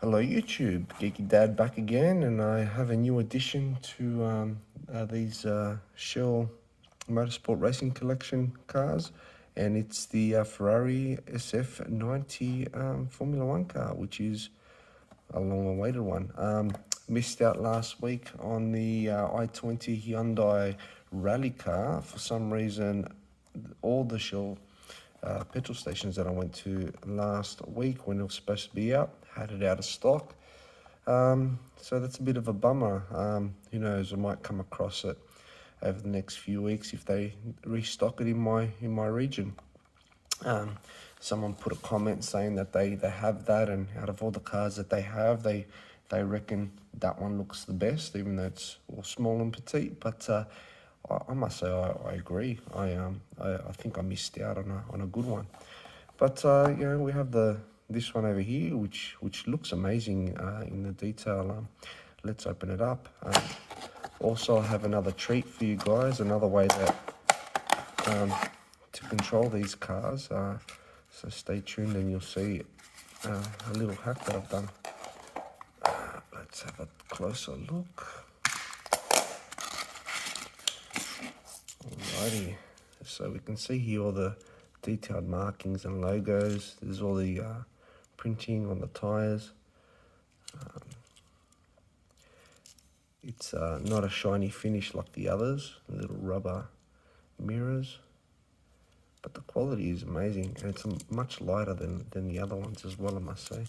Hello YouTube, Geeky Dad back again, and I have a new addition to these Shell Motorsport Racing Collection cars, and it's the Ferrari SF90 Formula One car, which is a long-awaited one. Missed out last week on the i20 Hyundai rally car. For some reason, all the Shell petrol stations that I went to last week when it was supposed to be out had it out of stock. So that's a bit of a bummer. Who knows, I might come across it over the next few weeks if they restock it in my region. Someone put a comment saying that they have that, and out of all the cars that they have, they reckon that one looks the best, even though it's all small and petite. But I must say I agree. I think I missed out on a good one. But we have this one over here, which looks amazing in the detail. Let's open it up. Also, I have another treat for you guys, another way that to control these cars. So stay tuned and you'll see a little hack that I've done. Let's have a closer look. Alrighty, so we can see here all the detailed markings and logos. There's all the printing on the tires. It's not a shiny finish like the others, little rubber mirrors, but the quality is amazing, and it's much lighter than the other ones as well, I must say.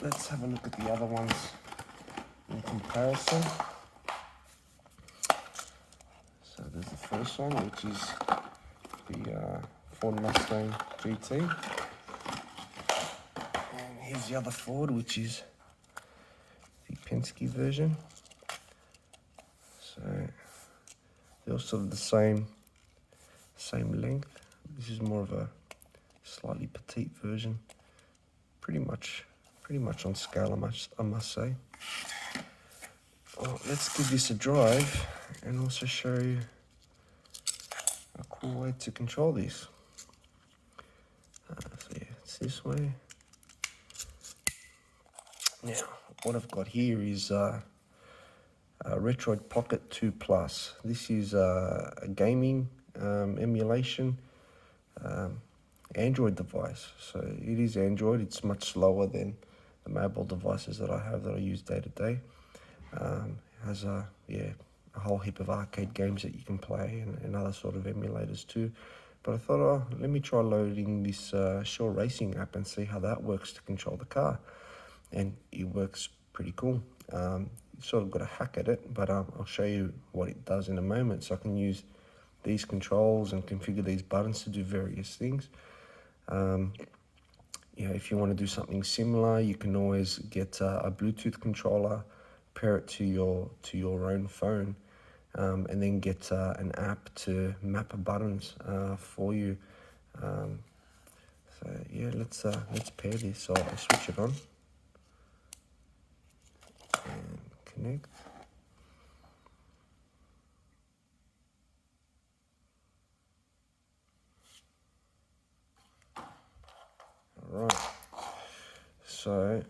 Let's have a look at the other ones in comparison. So there's the first one, which is the Ford Mustang GT. And here's the other Ford, which is the Penske version. So they're all sort of the same length. This is more of a slightly petite version. Pretty much on scale, I must say. Well, let's give this a drive and also show you a cool way to control this. So yeah, it's this way. Now, what I've got here is a Retroid Pocket 2 Plus. This is a gaming emulation Android device. So it is Android. It's much slower than the mobile devices that I have that I use day to day. Has a whole heap of arcade games that you can play and other sort of emulators too. But I thought, let me try loading this Shell Racing app and see how that works to control the car. And it works pretty cool. You sort of got to hack at it, but I'll show you what it does in a moment. So I can use these controls and configure these buttons to do various things. If you want to do something similar, you can always get a Bluetooth controller, pair it to your own phone, and then get an app to map buttons for you. So yeah, let's pair this. So I'll switch it on and connect. Alright, so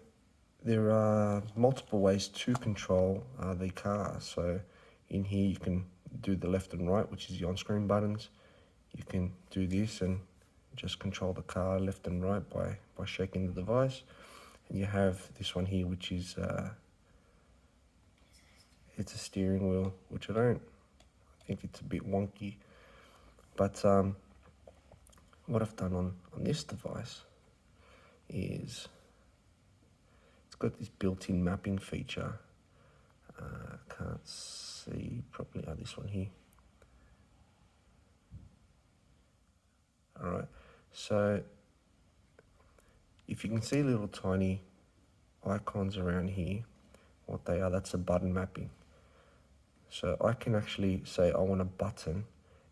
there are multiple ways to control the car. So in here you can do the left and right, which is the on-screen buttons. You can do this and just control the car left and right by shaking the device. And you have this one here, which is it's a steering wheel, which I think it's a bit wonky. But what I've done on this device is it's got this built-in mapping feature. Can't see properly. This one here. Alright, so if you can see little tiny icons around here, what they are, that's a button mapping. So I can actually say I want a button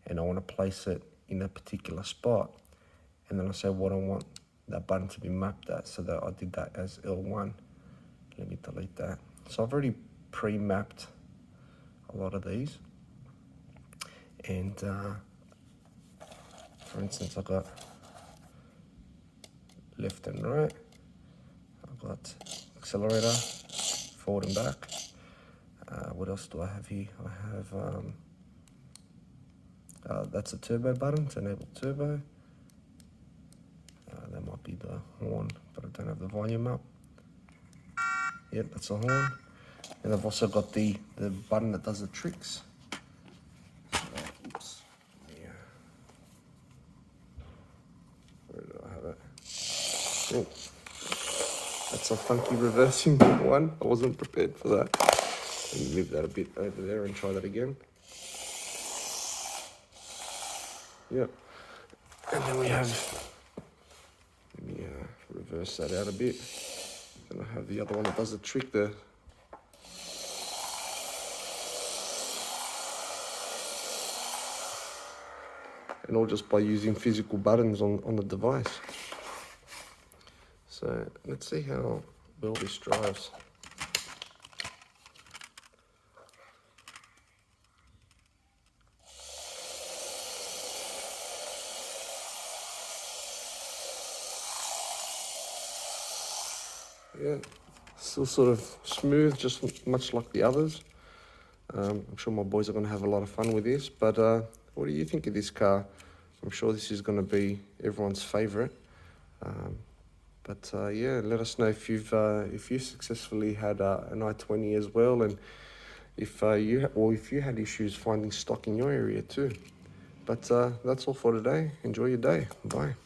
and I want to place it in a particular spot, and then I say what I want that button to be mapped at. So that I did that as L1. Let me delete that. So I've already pre-mapped a lot of these, and for instance, I've got left and right, I've got accelerator, forward and back. What else do I have here? I have, that's a turbo button to enable turbo. That might be the horn, but I don't have the volume up. Yep, that's a horn. And I've also got the button that does the tricks. Oops. Yeah. Where did I have it? Oh, that's a funky reversing one. I wasn't prepared for that. Let me move that a bit over there and try that again. Yep. And then we have, let me reverse that out a bit. Then I have the other one that does the trick there. And all just by using physical buttons on the device. So let's see how well this drives. Yeah, still sort of smooth, just much like the others. I'm sure my boys are going to have a lot of fun with this, but what do you think of this car? I'm sure this is going to be everyone's favourite. Yeah, let us know if you successfully had an i20 as well, and if you had issues finding stock in your area too. But that's all for today. Enjoy your day. Bye.